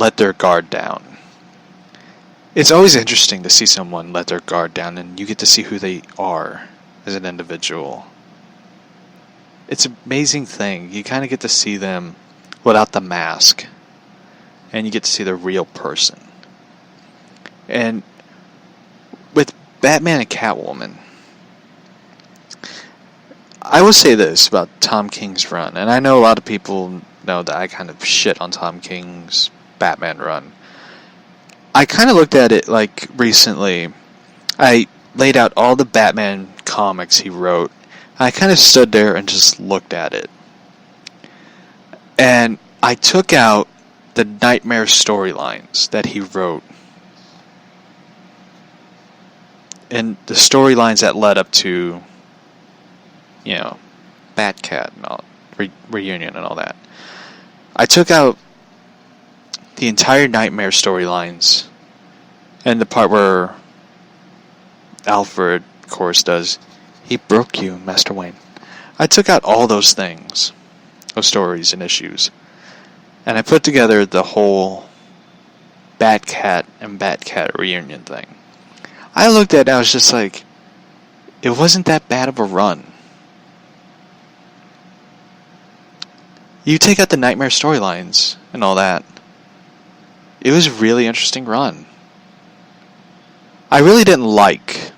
let their guard down. It's always interesting to see someone let their guard down, and you get to see who they are as an individual. It's an amazing thing. You kind of get to see them without the mask, and you get to see the real person. And with Batman and Catwoman, I will say this about Tom King's run, and I know a lot of people know that I kind of shit on Tom King's Batman run. I kind of looked at it like recently. I laid out all the Batman comics he wrote. I kind of stood there and just looked at it. And I took out the nightmare storylines that he wrote. And the storylines that led up to, you know, Batcat and all, reunion and all that. I took out the entire nightmare storylines and the part where Alfred, of course, does, "He broke you, Master Wayne." I took out all those things, those stories and issues, and I put together the whole Batcat and Batcat reunion thing. I looked at it, I was just like, it wasn't that bad of a run. You take out the nightmare storylines and all that, it was a really interesting run. I really didn't like,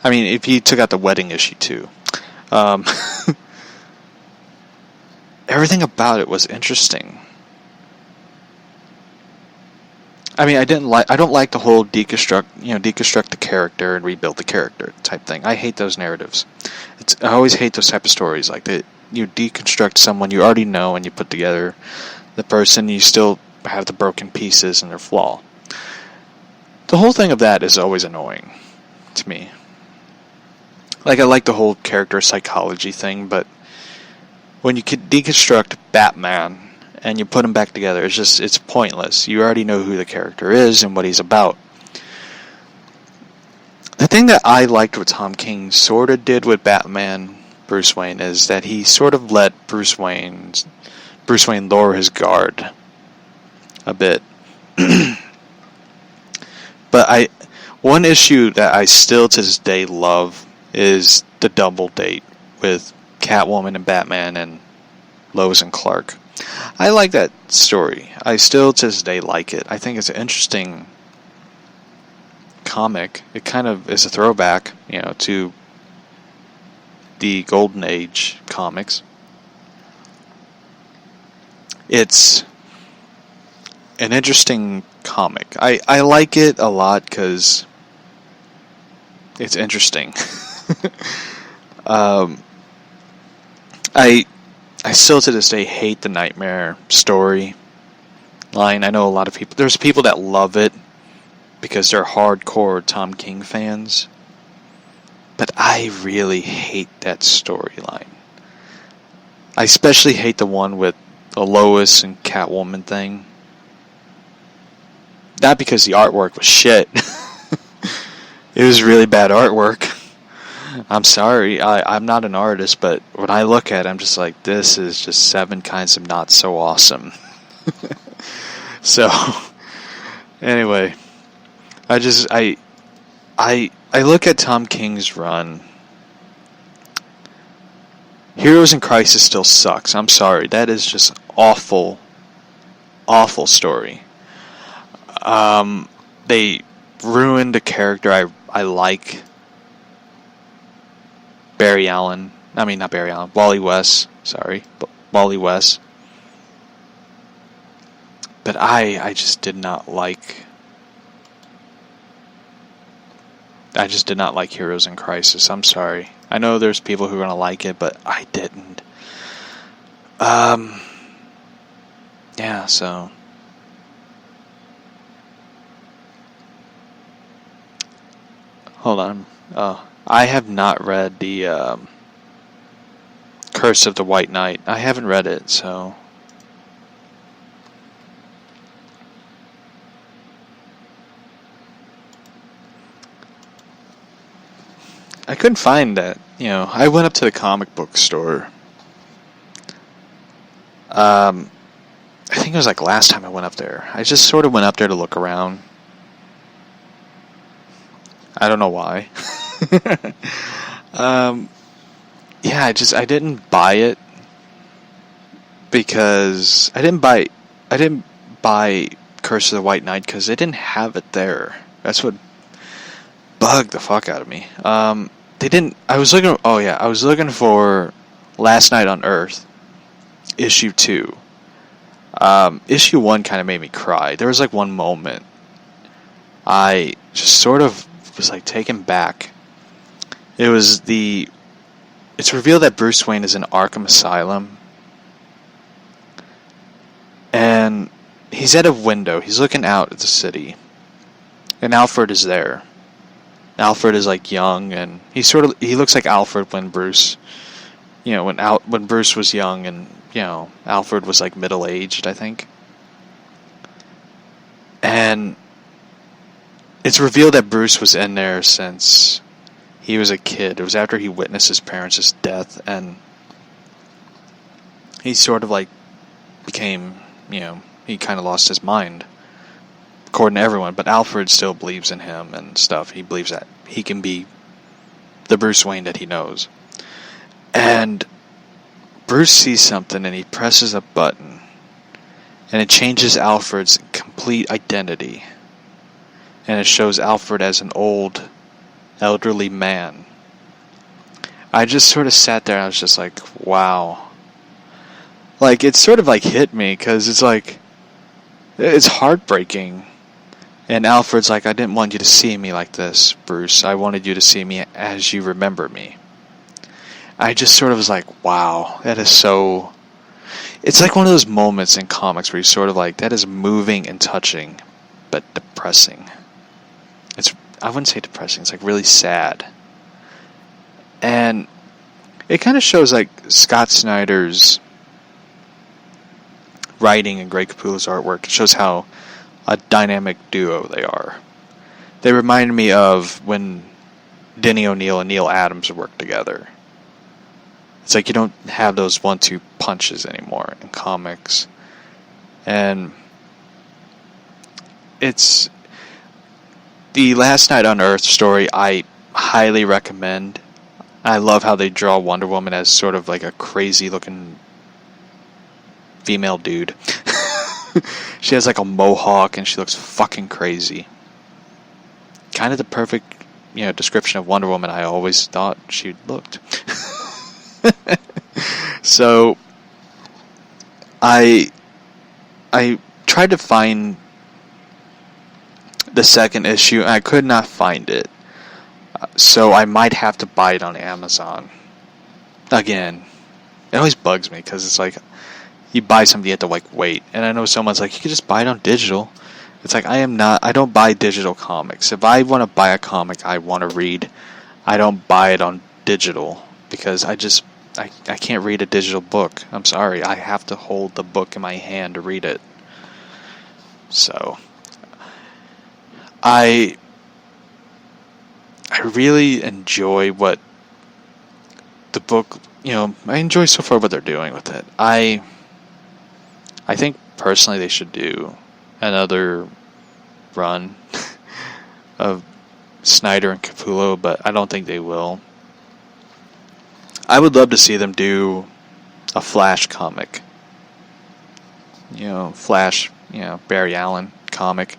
I mean, if you took out the wedding issue too, everything about it was interesting. I mean, I don't like the whole deconstruct the character and rebuild the character type thing. I hate those narratives. I always hate those type of stories like that. You deconstruct someone you already know and you put together the person, you still have the broken pieces and their flaw. The whole thing of that is always annoying to me. Like, I like the whole character psychology thing, but when you could deconstruct Batman and you put him back together, it's pointless. You already know who the character is and what he's about. The thing that I liked what Tom King sort of did with Batman Bruce Wayne is that he sort of let Bruce Wayne lower his guard a bit. But one issue that I still to this day love is the double date with Catwoman and Batman and Lois and Clark. I like that story. I still to this day like it. I think it's an interesting comic. It kind of is a throwback, to the Golden Age comics. It's an interesting comic. I like it a lot because it's interesting. I still to this day hate the Nightmare story line. I know a lot of people. There's people that love it because they're hardcore Tom King fans. But I really hate that storyline. I especially hate the one with the Lois and Catwoman thing. Not because the artwork was shit. It was really bad artwork. I'm sorry, I'm not an artist, but when I look at it, I'm just like, this is just 7 kinds of not so awesome. So, anyway, I look at Tom King's run. Heroes in Crisis still sucks. I'm sorry, that is just awful, awful story. They ruined a character I like. Wally West. Sorry, Wally West. But I just did not like. I just did not like Heroes in Crisis. I'm sorry. I know there's people who are gonna like it, but I didn't. Yeah. So. Hold on. I have not read the Curse of the White Knight. I haven't read it, so. I couldn't find that. I went up to the comic book store. And I think it was like last time I went up there. I just sort of went up there to look around. I don't know why. Yeah, I didn't buy it because I didn't buy Curse of the White Knight because they didn't have it there. That's what bugged the fuck out of me. They didn't. I was looking for Last Night on Earth, issue 2. Issue 1 kind of made me cry. There was like one moment I just sort of was like taken back. It's revealed that Bruce Wayne is in Arkham Asylum, and he's at a window. He's looking out at the city, and Alfred is there. Alfred is like young, and he looks like Alfred when Bruce, when Bruce was young, and Alfred was like middle-aged, I think. And it's revealed that Bruce was in there since he was a kid. It was after he witnessed his parents' death, and he sort of like became, he kind of lost his mind, according to everyone. But Alfred still believes in him and stuff. He believes that he can be the Bruce Wayne that he knows. And Bruce sees something, and he presses a button, and it changes Alfred's complete identity. And it shows Alfred as an old, elderly man. I just sort of sat there and I was just like, wow. Like, it sort of like hit me, because it's like, it's heartbreaking. And Alfred's like, I didn't want you to see me like this, Bruce. I wanted you to see me as you remember me. I just sort of was like, wow, that is so... It's like one of those moments in comics where you sort of like, that is moving and touching, but depressing. I wouldn't say depressing, it's like really sad. And it kind of shows like Scott Snyder's writing and Greg Capullo's artwork. It shows how a dynamic duo they are. They remind me of when Denny O'Neil and Neil Adams worked together. It's like you don't have those 1-2 punches anymore in comics. And it's the Last Night on Earth story I highly recommend. I love how they draw Wonder Woman as sort of like a crazy looking female dude. She has like a mohawk and she looks fucking crazy. Kind of the perfect, description of Wonder Woman I always thought she looked. So I tried to find the second issue and I could not find it. So I might have to buy it on Amazon. Again, it always bugs me because it's like you buy something, you have to like wait. And I know someone's like, you can just buy it on digital. It's like, I don't buy digital comics. If I want to buy a comic I want to read, I don't buy it on digital because I can't read a digital book. I'm sorry, I have to hold the book in my hand to read it. So I really enjoy what the book, I enjoy so far what they're doing with it. I think personally they should do another run of Snyder and Capullo, but I don't think they will. I would love to see them do a Flash comic. Flash, Barry Allen comic.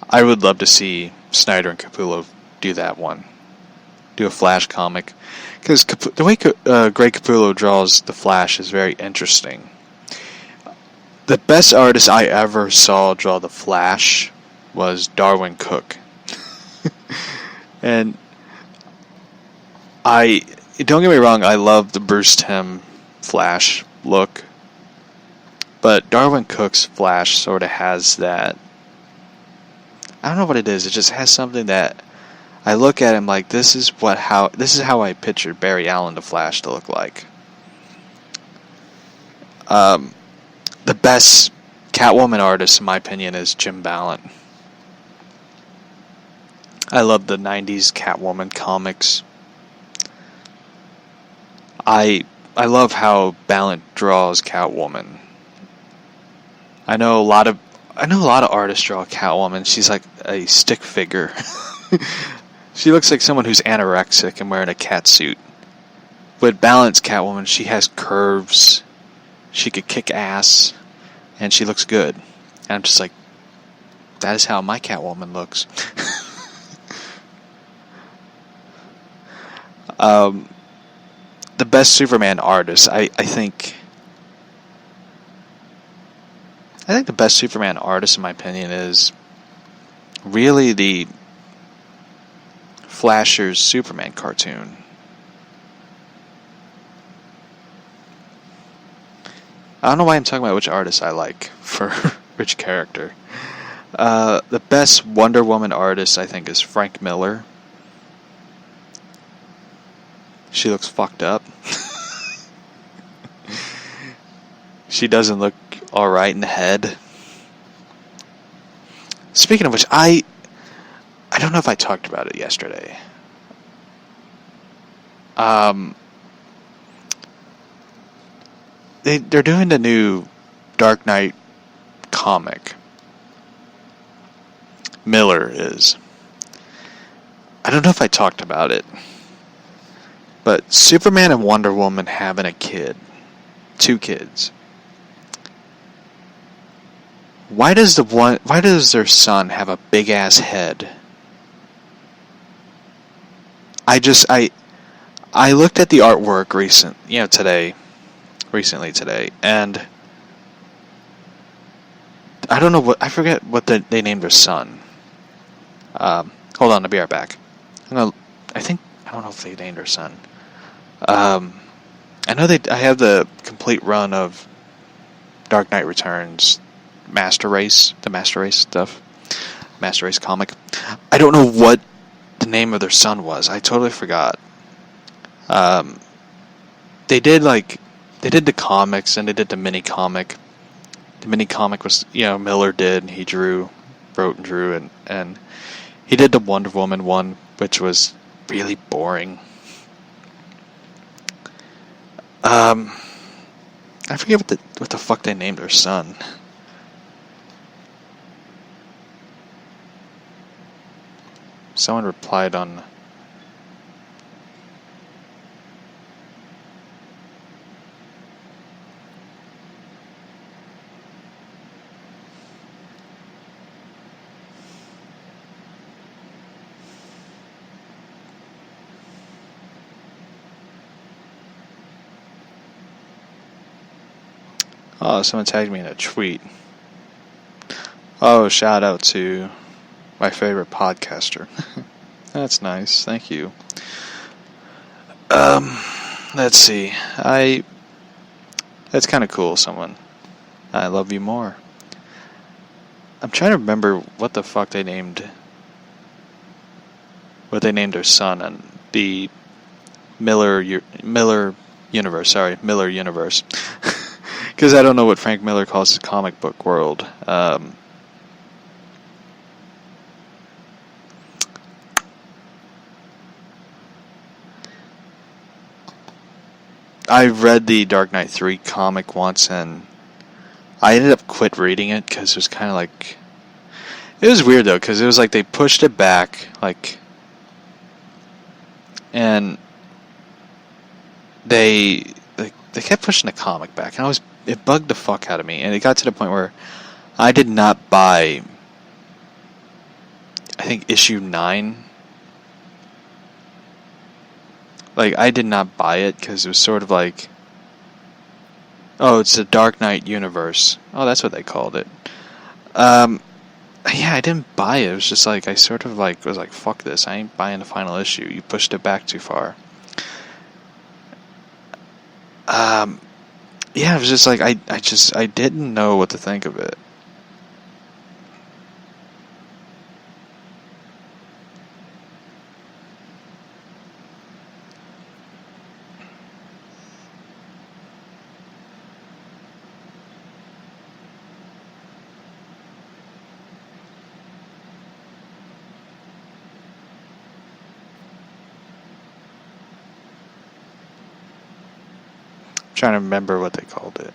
I would love to see Snyder and Capullo do that one. Do a Flash comic. Because the way Greg Capullo draws the Flash is very interesting. The best artist I ever saw draw the Flash was Darwyn Cooke. And don't get me wrong, I love the Bruce Timm Flash look. But Darwyn Cooke's Flash sort of has that... I don't know what it is. It just has something that I look at him like, this is how I pictured Barry Allen the Flash to look like. The best Catwoman artist, in my opinion, is Jim Balent. I love the 90s Catwoman comics. I love how Balent draws Catwoman. I know a lot of artists draw Catwoman. She's like a stick figure. She looks like someone who's anorexic and wearing a cat suit. But balanced Catwoman, she has curves. She could kick ass, and she looks good. And I'm just like, that is how my Catwoman looks. The best Superman artist, I think the best Superman artist, in my opinion, is really the Flasher's Superman cartoon. I don't know why I'm talking about which artist I like for which character. The best Wonder Woman artist, I think, is Frank Miller. She looks fucked up. She doesn't look alright in the head. Speaking of which, I don't know if I talked about it yesterday. They're doing the new Dark Knight comic. Miller is. I don't know if I talked about it. But Superman and Wonder Woman having a kid. 2 kids. Why does their son have a big ass head? I looked at the artwork recently today, and I don't know I forget what they named their son. Hold on, I'll be right back. I don't know if they named their son. I know I have the complete run of Dark Knight Returns, the Master Race stuff, Master Race comic. I don't know what the name of their son was. I totally forgot. They did the comics and they did the mini comic. The mini comic was, Miller did. He wrote and drew, and he did the Wonder Woman one, which was really boring. I forget what the fuck they named their son. Someone replied on. Oh, someone tagged me in a tweet. Oh, shout out to my favorite podcaster. That's nice. Thank you. Let's see. That's kind of cool, someone. I love you more. I'm trying to remember what the fuck they named their son on the Miller universe. Sorry, Miller universe. Because I don't know what Frank Miller calls his comic book world. I read the Dark Knight 3 comic once, and I ended up quit reading it because it was kind of like... It was weird, though, because it was like they pushed it back, and they kept pushing the comic back, and it bugged the fuck out of me, and it got to the point where I did not buy, I think, issue 9. I did not buy it because it was sort of like, oh, it's the Dark Knight universe. Oh, that's what they called it. Yeah, I didn't buy it. It was just I sort of was like, fuck this. I ain't buying the final issue. You pushed it back too far. Yeah, it was just I didn't know what to think of it. Trying to remember what they called it.